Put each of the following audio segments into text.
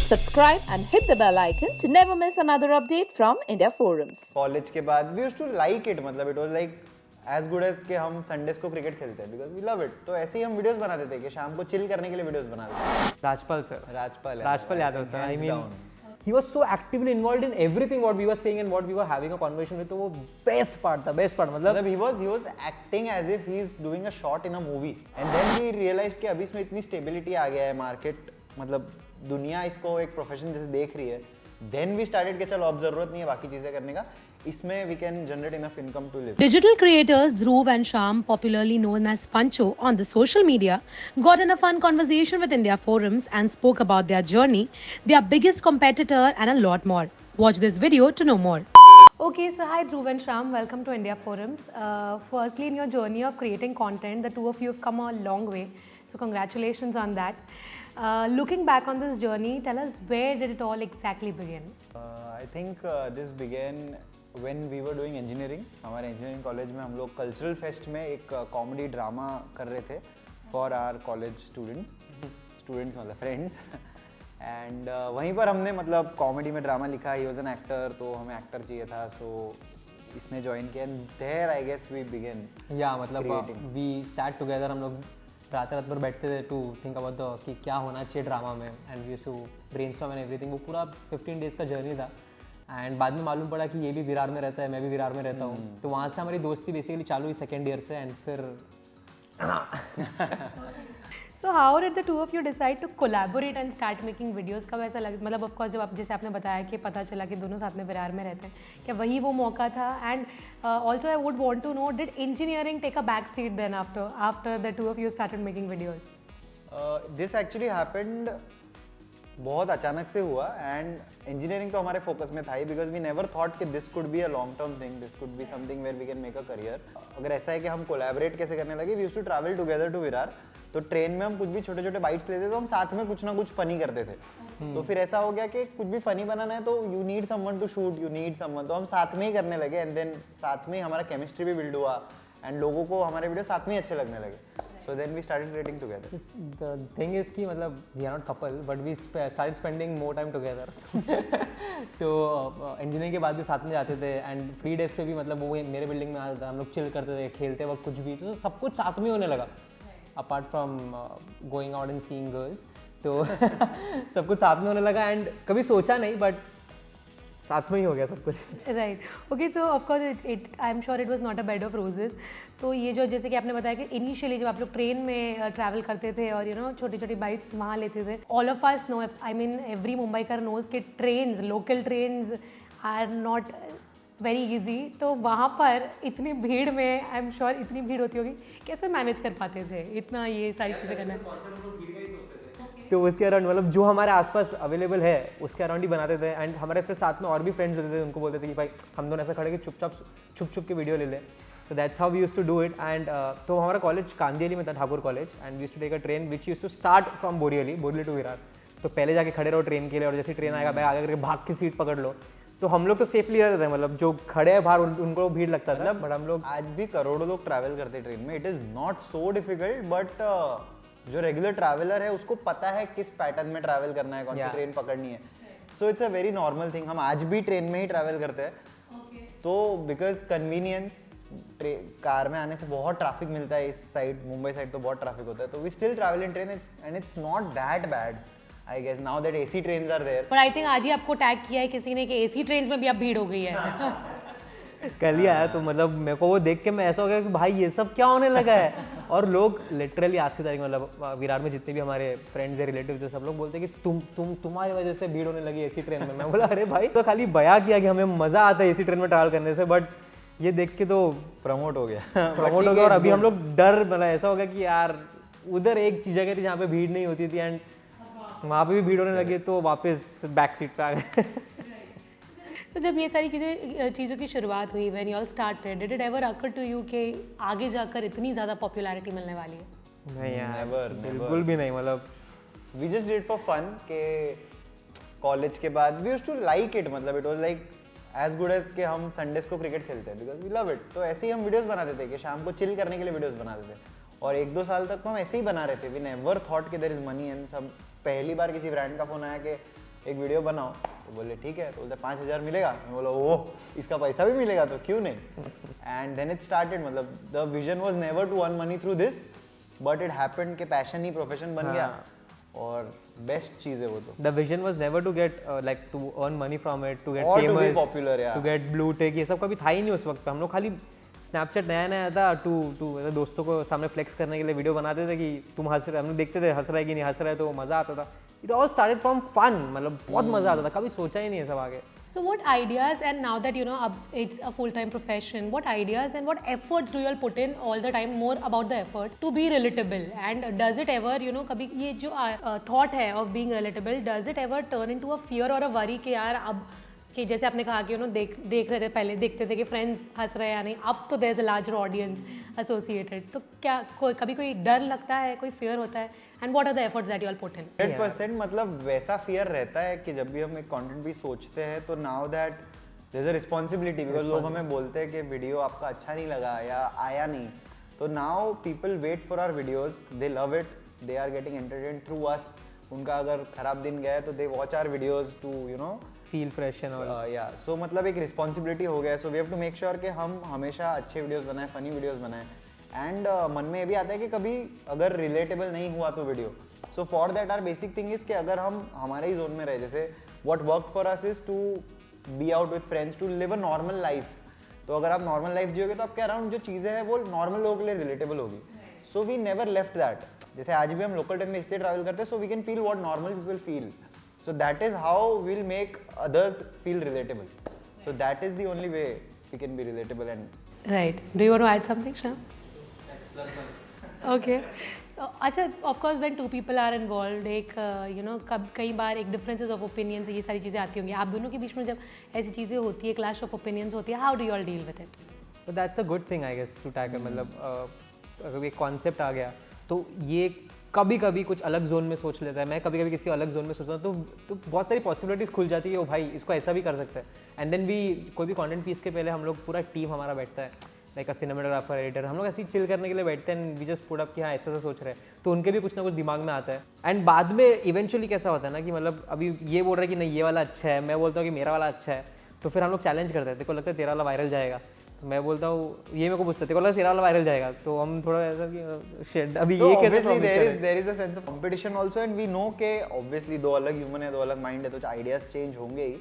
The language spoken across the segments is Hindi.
Subscribe and hit the bell icon to never miss another update from India Forums. College के बाद we used to like it, मतलब it was like as good as कि हम संडेज को क्रिकेट खेलते हैं because we love it. तो ऐसे ही हम वीडियोस बनाते थे कि शाम को चिल करने के लिए वीडियोस बनाते थे. Rajpal sir. Rajpal Yadav sir. I hands mean, down. he was so actively involved in everything what we were saying and what we were having a conversation with. तो वो best part था, best part. मतलब he was acting as if he is doing a shot in a movie. And then we realized कि अभी इसमें इतनी stability आ गया है मार्केट, मतलब दुनिया इसको एक प्रोफेशन जैसे देख रही है. Then we started कि चलो अब जरूरत नहीं है बाकी चीजें करने का, इसमें we can generate enough income to live. Digital creators Dhruv and Sham, popularly known as Pancho on the social media, got in a fun conversation with India Forums and spoke about their journey, their biggest competitor and a lot more. Watch this video to know more. Okay, so hi Dhruv and Sham, welcome to India Forums. Firstly, in your journey of creating content, the two of you have come a long way. So congratulations on that. Looking back on this journey, tell us where did it all exactly begin? I think this began when we were doing engineering. हमारे engineering college में हम लोग cultural fest में एक comedy drama कर रहे थे for our college students मतलब friends. And वहीं पर हमने मतलब comedy में drama लिखा. He was an actor, तो हमें actor चाहिए था, so इसने join किया. And there I guess we began. yeah, मतलब creating. we sat together. हम लोग रात भर बैठते थे to think about the कि क्या होना चाहिए ड्रामा में, and we used to brainstorm and everything. वो पूरा 15 days का जर्नी था. एंड बाद में मालूम पड़ा कि ये भी विरार में रहता है, मैं भी विरार में रहता हूँ. तो वहाँ से हमारी दोस्ती बेसिकली चालू हुई सेकेंड ईयर से. एंड फिर So how did the two of you decide to collaborate and start making videos? कब ऐसा लगा, मतलब of course जब आप जैसे आपने बताया कि पता चला कि दोनों साथ में विरार में रहते हैं, क्या वही वो मौका था? And also I would want to know, did engineering take a back seat then after the two of you started making videos? This actually happened बहुत अचानक से हुआ. एंड इंजीनियरिंग तो हमारे फोकस में था ही बिकॉज वी नेवर थॉट कि this could be a long term thing, this could be something where we can make a career. अगर ऐसा है कि हम कोलैबोरेट कैसे करने लगे, we used to travel together to Virar. तो ट्रेन में हम कुछ भी छोटे छोटे बाइट्स लेते थे, तो हम साथ में कुछ ना कुछ फनी करते थे. तो फिर ऐसा हो गया कि कुछ भी फनी बनाना है तो you need someone to shoot, you need someone. तो हम साथ में ही करने लगे. एंड देन साथ में हमारा केमिस्ट्री भी बिल्ड हुआ एंड लोगों को हमारे वीडियो साथ में ही अच्छे लगने लगे. So then we started creating together. the thing is कि मतलब we are not couple but we started spending more time together. तो इंजीनियरिंग के बाद भी साथ में जाते थे. एंड फ्री डेज पे भी मतलब वो मेरे बिल्डिंग में आता था, हम लोग चिल करते थे, खेलते वक्त कुछ भी, तो सब कुछ साथ में होने लगा. Apart from going out and seeing girls, तो सब कुछ साथ में होने लगा. एंड कभी सोचा नहीं बट साथ में ही हो गया सब कुछ. Right. Okay, so of course I'm sure it was not a bed of roses. तो ये जो जैसे कि आपने बताया कि इनिशियली जब आप लोग ट्रेन में ट्रैवल करते थे और छोटी छोटी बाइट्स वहाँ लेते थे, all of us know, I mean every मुंबईकर नोज कि trains, local trains are not very easy. तो वहाँ पर इतनी भीड़ में आई एम श्योर इतनी भीड़ होती होगी, कैसे मैनेज कर पाते थे इतना ये सारी चीज़ें करना? तो उसके अराउंड मतलब जो हमारे आसपास अवेलेबल है उसके अराउंड ही बनाते थे. एंड हमारे फिर साथ में और भी फ्रेंड्स होते थे, उनको बोलते थे कि भाई हम दोनों ऐसा खड़े कि छुप छुप के वीडियो ले ले. तो that's how we used to do it. And तो हमारा कॉलेज कांदिवली में था, Thakur college. And we used to take a train which used to start from Borivali to Virar. तो पहले जाके खड़े रहो ट्रेन के लिए, और जैसे ट्रेन आएगा बैग आगे करके भाग की सीट पकड़ लो. तो हम लोग तो सेफली रहते थे, मतलब जो खड़े हैं बाहर उनको भीड़ लगता था. बट हम लोग आज भी करोड़ों लोग ट्रैवल करते ट्रेन में. It is not so difficult, but जो रेगुलर ट्रैवलर है उसको पता है किस पैटर्न में ट्रैवल करना है, कौन सी ट्रेन पकड़नी है. So it's a very normal thing. हम आज भी ट्रेन में ही ट्रैवल करते हैं. तो बिकॉज कन्वीनियंस, कार में आने से बहुत ट्रैफिक मिलता है. इस साइड मुंबई साइड तो बहुत ट्रैफिक होता है. तो we still travel in train and it's not that bad. I guess now that AC trains are there. पर आई थिंक आज ही आपको टैग किया है किसी ने कि एसी ट्रेन में भी अब भीड़ हो गई है. कल ही आया, तो मतलब मेरे को वो देख के मैं ऐसा हो गया कि भाई ये सब क्या होने लगा है. और लोग लिटरली आज की तारीख मतलब विरार में जितने भी हमारे फ्रेंड्स है, रिलेटिव्स है, सब लोग बोलते हैं कि तुम्हारी वजह से भीड़ होने लगी एसी ट्रेन में. मैं बोला अरे भाई तो खाली बया किया कि हमें मजा आता है एसी ट्रेन में ट्रैवल करने से, बट ये देख के तो प्रमोट हो गया. प्रमोट हो गया. और अभी हम लोग डर मतलब ऐसा हो गया कि यार उधर एक जगह थी जहाँ पे भीड़ नहीं होती थी एंड वहाँ पे भी भीड़ होने लगी, तो वापस बैक सीट पे आ गए. तो जब ये सारी चीज़ों की शुरुआत हुई, when you all started, did it ever occur to you कि आगे जाकर इतनी ज़्यादा पॉपुलैरिटी मिलने वाली है? नहीं यार, Never. बिल्कुल भी नहीं. मतलब we just did for fun के कॉलेज के बाद we used to like it. मतलब it was like as good as कि हम संडेज को क्रिकेट खेलते हैं बिकॉज वी लव इट. तो ऐसे ही हम वीडियोस बनाते थे कि शाम को चिल करने के लिए वीडियोस बनाते थे. और 1-2 साल तक तो हम ऐसे ही बना रहे थे. वी नेवर थॉट कि देयर इज मनी. एंड सब पहली बार किसी ब्रांड का फोन आया कि एक वीडियो बनाओ। तो बोले ठीक है, तो बोलते 5,000 मिलेगा। मैं बोला ओह, इसका पैसा भी मिलेगा तो क्यों नहीं। एंड देन इट स्टार्टेड, मतलब the vision was never to earn money through this, but it happened कि पैशन ही प्रोफेशन बन गया। और बेस्ट चीज है वो तो। The vision was never to get like to earn money from it, to get Or to be famous, popular, yeah. to get blue tick, ये सब कभी था ही नहीं उस वक्त। हम लोग खाली स्नैपचैट नया नया था, टू दोस्तों को सामने फ्लेक्स करने के लिए वीडियो बनाते थे कि तुम हंस रहे, हम लोग देखते थे हंस रहा है कि नहीं हंस रहा है, तो मज़ा आता था। It all started from fun, मतलब बहुत मज़ा आता था, कभी सोचा ही नहीं है सब आगे। So what ideas, and now that you know it's a full-time profession, what ideas and what efforts do you all put in all the time, more about the efforts to be relatable, and does it ever kabhi ye jo thought hai of being relatable, does it ever turn into a fear or a worry कि यार अब कि जैसे आपने कहा कि देख रहे थे, पहले देखते थे कि फ्रेंड्स हंस रहे हैं या नहीं, अब तो there is a larger audience associated, तो क्या कभी कोई डर लगता है, कोई फियर होता है, and what are the efforts that you all put in? 100% मतलब वैसा फियर रहता है कि जब भी हम एक कंटेंट भी सोचते हैं तो now that there is a responsibility, because लोग हमें बोलते हैं कि वीडियो आपका अच्छा नहीं लगा या आया नहीं, तो now people wait for our videos, they love it, they are getting entertained through us. उनका अगर खराब दिन गया है तो they watch our videos to you know feel fresh and all. या सो मतलब एक रिस्पॉन्सिबिलिटी हो गया है। So we have to make sure कि हम हमेशा अच्छे वीडियोस बनाएं, फनी वीडियोस बनाएं। एंड मन में ये भी आता है कि कभी अगर रिलेटेबल नहीं हुआ तो video, so for that our basic thing is कि अगर हम हमारे ही जोन में रहे, जैसे what work for us is to be out with friends, to live a normal life. तो अगर आप नॉर्मल लाइफ जियोगे तो आपके अराउंड जो चीज़ें हैं वो नॉर्मल लोगों के लिए रिलेटेबल होगी। So we never left that. जैसे आज भी हम लोकल ट्रेन में इसलिए ट्रैवल करते हैं so we can feel what normal people feel, so that is how we'll make others feel relatable, so that is the only way we can be relatable. And right, do you want to add something, Sham? Okay, so अच्छा, of course when two people are involved, एक कई बार एक differences of opinions, ये सारी चीज़ें आती होंगी आप दोनों के बीच में, जब ऐसी चीज़ें होती है, clash of opinions होती है, how do you all deal with it? But that's a good thing I guess to tackle, मतलब अगर एक कॉन्सेप्ट आ गया तो ये कभी कभी कुछ अलग जोन में सोच लेता है, मैं कभी कभी किसी अलग जोन में सोचता हूँ, तो बहुत सारी पॉसिबिलिटीज़ खुल जाती है, ओ भाई इसको ऐसा भी कर सकते हैं। एंड देन भी कोई भी कंटेंट पीस के पहले हम लोग पूरा टीम हमारा बैठता है, लाइक अ सिनेमेटोग्राफर, एडिटर, हम लोग ऐसे ही चिल करने के लिए बैठते हैं, वी जस्ट पुट अप कि हाँ ऐसा ऐसा सोच रहे हैं, तो उनके भी कुछ ना कुछ दिमाग में आता है। एंड बाद में इवेंचुअली कैसा होता है ना कि मतलब अभी ये बोल रहे हैं कि नहीं ये वाला अच्छा है, मैं बोलता हूँ कि मेरा वाला अच्छा है, तो फिर हम लोग चैलेंज करते हैं, देखो लगता है तेरा वाला वायरल जाएगा, तो मैं बोलता हूँ ये मेरे को पूछते तेरे को लगता है तेरा वाला वायरल जाएगा, तो हम थोड़ा ऐसा कि शेड अभी ये कैसे there is a sense of competition also, and we know कि obviously दो अलग ह्यूमन है, दो अलग माइंड है, तो आइडियाज चेंज होंगे ही,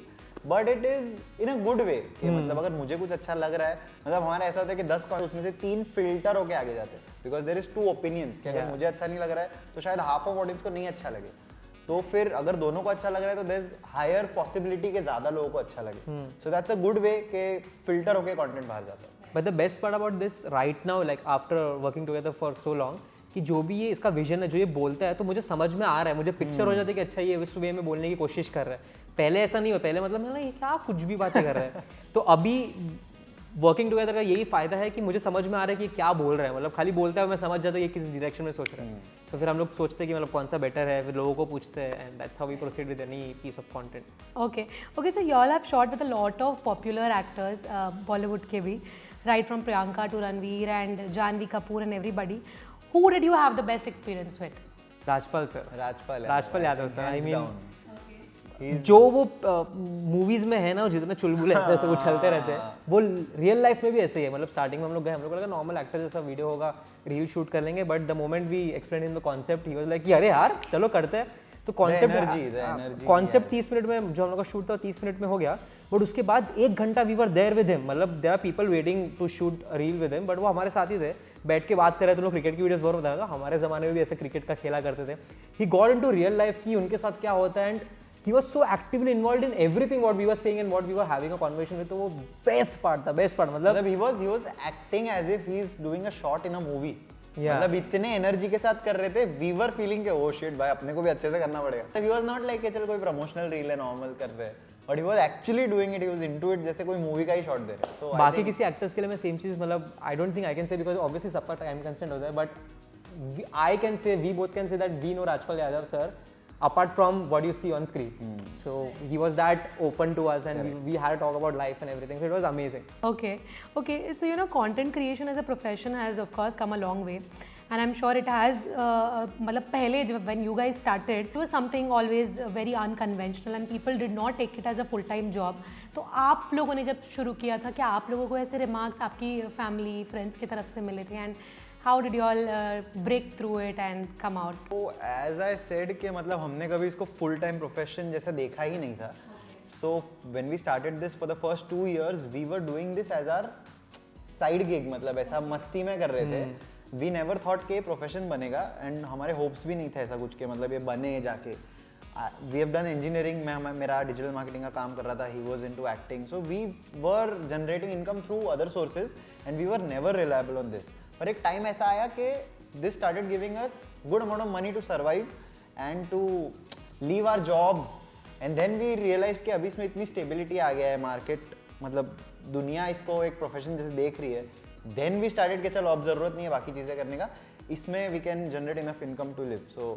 but it is in a good way कि मतलब अगर मुझे कुछ अच्छा लग रहा है, मतलब हमारा ऐसा होता है कि 10 उसमें से 3 फिल्टर होके आगे जाते हैं, बिकॉज देयर इज 2 ओपिनियंस कि अगर मुझे अच्छा नहीं लग रहा है तो शायद हाफ ऑफ ऑडियंस को नहीं अच्छा लगे, तो फिर अगर दोनों को अच्छा लग रहा है तो देयर इज हायर पॉसिबिलिटी कि ज्यादा लोगों को अच्छा लगे। So that's a good way कि फिल्टर होके कंटेंट बाहर जाता है। But the best part about this right now, like after working together for so long, कि जो भी ये इसका विजन है, जो ये बोलता है, तो मुझे समझ में आ रहा है, मुझे पिक्चर हो जाती है कि अच्छा ये इस वे में बोलने की कोशिश कर रहा है। पहले ऐसा नहीं हो, पहले मतलब ना ये क्या कुछ भी बातें कर रहा है। तो अभी वर्किंग टुगेदर का यही फायदा है कि मुझे समझ में आ रहा है कि क्या बोल रहा है, मतलब खाली बोलता है मैं समझ जाता हूँ ये किस डायरेक्शन में सोच रहा है, तो फिर हम लोग सोचते हैं कि मतलब कौन सा बेटर है, फिर लोगों को पूछते हैं, and that's how we proceed with any piece of content. Okay, so you all have shot with a lot of popular actors, Bollywood के भी, right from Priyanka to Ranveer and Janhvi Kapoor and everybody. Who did you have the best experience with? Rajpal sir, Rajpal Yadav sir, I mean जो वो मूवीज में है ना, वो जितने चुलबुले ऐसे ऐसे उछलते रहते हैं, वो रियल लाइफ में भी ऐसे ही है। मतलब स्टार्टिंग में हम लोग गए, हम लोग को लगा नॉर्मल एक्टर जैसा वीडियो होगा, रील शूट कर लेंगे, but the moment we explain in the concept, he was like कि अरे यार चलो करते हैं। तो कॉन्सेप्ट 30 मिनट में, जो हम लोग का शूट था 30 मिनट में हो गया, बट उसके बाद 1 घंटा we were there with him, मतलब there are people waiting to shoot reel with him, but वो हमारे साथ ही थे, बैठ के बात कर रहे थे। लोग क्रिकेट की वीडियोस बहुत बताया था, हमारे ज़माने में भी ऐसे क्रिकेट का खेला करते थे। He got into real life कि उनके साथ क्या होता है, and he was so actively involved in everything what we were saying and what we were having a conversation with, तो वो best part था, best part, मतलब he was acting as if he is doing a shot in a movie, Yeah. मतलब इतने एनर्जी के साथ कर रहे थे, we were feeling के oh shit भाई अपने को भी अच्छे से करना पड़ेगा। he was not like कि चल कोई प्रमोशनल रील है नॉर्मल करते हैं, but he was actually doing it, he was into it, जैसे कोई मूवी का ही शॉट दे रहे हैं। So बाकी किसी एक्टर्स के लिए मैं सेम चीज़, मतलब I don't think I can say, because obviously सबका टाइम कंस्टेंट होता है, but I can say, we both can say that we know Rajpal Yadav sir apart from what you see on screen. So he was that open to us, and we had to talk about life and everything, so it was amazing. Okay, so content creation as a profession has of course come a long way, and I'm sure it has मतलब पहले जब when you guys started it was something always very unconventional and people did not take it as a full time job. तो आप लोगों ने जब शुरू किया था, क्या आप लोगों को ऐसे remarks आपकी family friends की तरफ से मिले थे, and how did you all break through it and come out? तो as I said कि मतलब हमने कभी इसको full time profession जैसा देखा ही नहीं था. So when we started this for the first 2 years, we were doing this as our side gig, मतलब ऐसा मस्ती में कर रहे थे. We never thought कि प्रोफेशन बनेगा and हमारे hopes भी नहीं थे ऐसा कुछ के मतलब ये बने जाके. We have done engineering, मैं मेरा digital marketing का काम कर रहा था, he was into acting. So we were generating income through other sources and we were never reliable on this. पर एक टाइम ऐसा आया कि this started giving us good amount of money to survive and to leave our jobs. And then we realized कि अभी इसमें इतनी stability आ गया है, मार्केट मतलब दुनिया इसको एक प्रोफेशन जैसे देख रही है. Then we started कि चलो अब ज़रूरत नहीं है बाकी चीज़ें करने का, इसमें we can generate enough income to live. So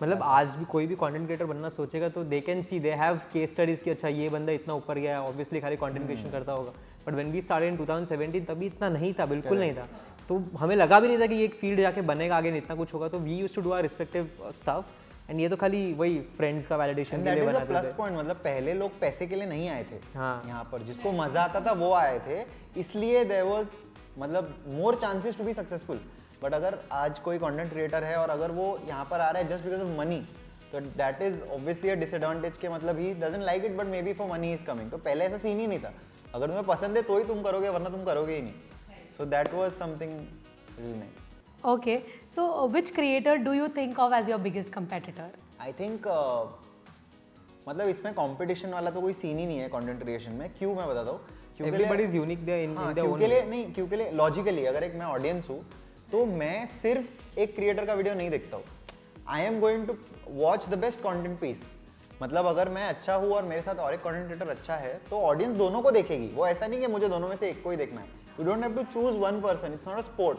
मतलब आज भी कोई भी कंटेंट क्रिएटर बनना सोचेगा तो they can see, they have case studies कि अच्छा ये बंदा इतना ऊपर गया है, ऑब्वियसली खाली कंटेंट क्रिएशन करता होगा. But when we started in 2017 तभी इतना नहीं था, बिल्कुल नहीं था. तो हमें लगा भी नहीं था कि ये एक फील्ड जाके बनेगा, आगे इतना कुछ होगा. तो we used to do our respective stuff and ये तो खाली वही फ्रेंड्स का वैलिडेशन के लिए बनाते थे. प्लस पॉइंट मतलब पहले लोग पैसे के लिए नहीं आए थे. हाँ. यहाँ पर जिसको मजा आता था वो आए थे, इसलिए देयर वाज मतलब more chances to be successful. But अगर आज कोई कंटेंट क्रिएटर है और अगर वो यहाँ पर आ रहा है जस्ट बिकॉज ऑफ मनी, तो that is obviously a disadvantage के मतलब he doesn't like it but may be for money is coming. तो पहले ऐसा सीन ही नहीं था, अगर तुम्हें पसंद है तो ही तुम करोगे वरना तुम करोगे ही नहीं. So that was something really nice. Okay, so which creator do you think of as your biggest competitor? I think मतलब इसमें कंपटीशन वाला तो कोई सीन ही नहीं है कंटेंट क्रिएशन में. क्यों मैं बताता हूँ. Everybody is unique there in their own. क्योंकि लॉजिकली अगर एक मैं ऑडियंस हूँ तो मैं सिर्फ एक क्रिएटर का वीडियो नहीं देखता हूँ. I am going to watch the best content piece. मतलब अगर मैं अच्छा हूँ और मेरे साथ और एक कंटेंट क्रिएटर अच्छा है तो ऑडियंस दोनों को देखेगी. वो ऐसा नहीं कि मुझे दोनों में से एक को ही देखना है. You don't have to choose one person, it's not a sport.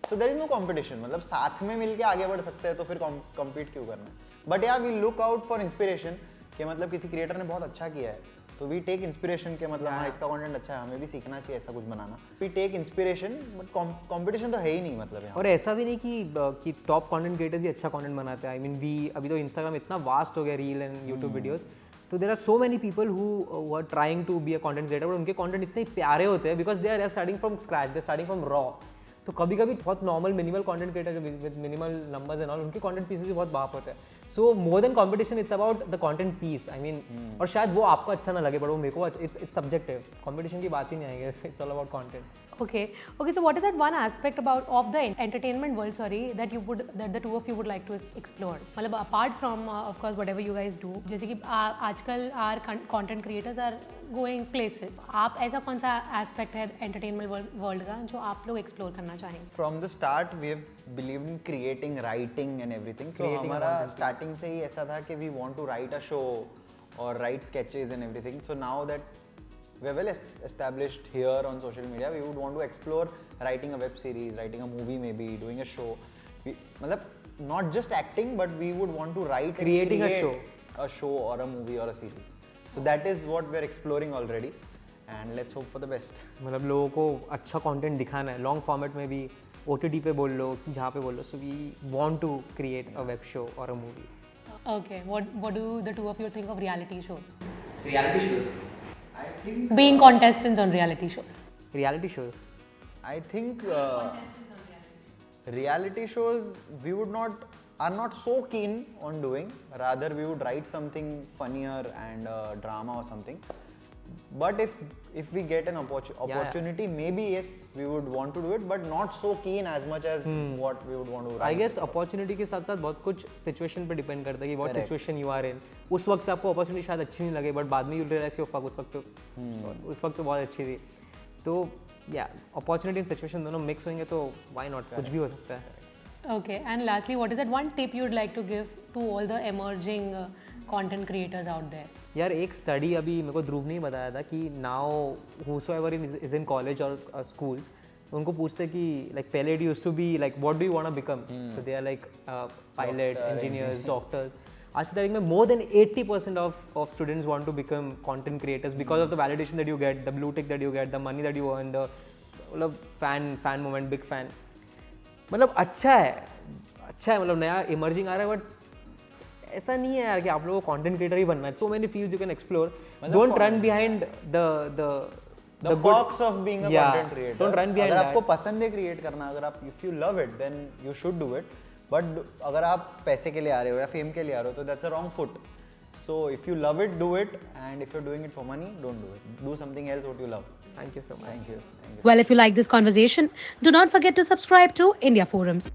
So there is no competition. मतलब साथ में मिलके आगे बढ़ सकते हैं तो फिर कम्पीट क्यों करना है. बट या we look out for inspiration कि मतलब किसी क्रिएटर ने बहुत अच्छा किया है तो वी टेक इंस्पिरेशन के मतलब हाँ इसका कंटेंट अच्छा है, हमें भी सीखना चाहिए ऐसा कुछ बनाना. We take inspiration but competition तो है ही नहीं मतलब यहाँ. और ऐसा भी नहीं कि टॉप कंटेंट क्रिएटर्स ही अच्छा कंटेंट बनाते हैं. आई मीन वी अभी तो इंस्टाग्राम इतना वास्ट हो गया, रील एंड यूट्यूब वीडियोस. तो there are so many people who are trying to be a content creator, but उनके कंटेंट इतने प्यारे होते हैं because they are starting from scratch, they starting from raw. तो कभी कभी बहुत normal minimal content creator with minimal numbers and all, उनके कंटेंट पीसेस भी बहुत बाप होते हैं. So more than competition it's about the content piece. I mean और शायद वो आपको अच्छा ना लगे बट वो मेरे को इट्स सब्जेक्टिव. कंपटीशन की बात ही नहीं आएगी, it's all about content. Okay, so what is that one aspect of the entertainment world, that the two of you would like to explore? मतलब apart from of course whatever you guys do, जैसे कि आजकल our content creators are going places. आप ऐसा कौन सा aspect है entertainment world का जो आप लोग explore करना चाहेंगे? From the start we have believed in creating, writing and everything. So हमारा starting से ही ऐसा था कि we want to write a show or write sketches and everything. So now that we're well established here on social media, we would want to explore writing a web series, writing a movie, maybe doing a show. मतलब not just acting, but we would want to write Creating and a create a show or a movie or a series. So that is what we're exploring already, and let's hope for the best. मतलब लोगों को अच्छा कंटेंट दिखाना है, लॉन्ग फॉर्मेट में भी, OTT पे बोल लो, जहाँ पे बोल लो. So we want to create a web show और a movie. Okay, what do the two of you think of reality shows? Reality shows. Being contestants on reality shows. Reality shows. I think reality shows we are not so keen on doing. Rather we would write something funnier and drama or something. But if we get an opportunity, maybe yes, we would want to do it, but not so keen as much as what we would want to write. I guess opportunity के साथ साथ बहुत कुछ सिचुएशन पे डिपेंड करता है कि what situation you are in. उस वक्त आपको अपॉर्चुनिटी शायद अच्छी नहीं लगे बट बाद में यू रियलाइज कि फक उस वक्त तो बहुत अच्छी थी. तो या अपॉर्चुनिटी एंड सिचुएशन दोनों मिक्स होंगे तो व्हाई नॉट, कुछ भी हो सकता है. Okay, and lastly, what is that one tip you'd like to give to all the emerging content creators out there? यार एक स्टडी अभी मेरे को ध्रुव ने बताया था कि now whosoever is in college or schools, उनको पूछते कि लाइक पहले it used to be like what do you want to become. So they are like pilot, engineers, doctors. आज की तारीख में more than 80% of students want to become content creators because of the validation that you get, the blue tick that you get, the money that you earn, the मतलब fan moment, big fan. मतलब अच्छा है मतलब नया इमर्जिंग आ रहा है, बट ऐसा नहीं है यार कि आप लोगों को कंटेंट क्रिएटर ही बनना है. So many fields you can explore. Don't run behind the box of being a content creator. Don't run behind अगर that. आपको पसंद है क्रिएट करना, अगर आप if you love it then you should do it. But अगर आप पैसे के लिए आ रहे हो या फेम के लिए आ रहे हो तो that's a wrong foot. So if you love it, do it, and if you're doing it for money, don't do it. Do something else what you love. Thank you so much. Thank you. Thank you. Well, if you like this conversation, do not forget to subscribe to India Forums.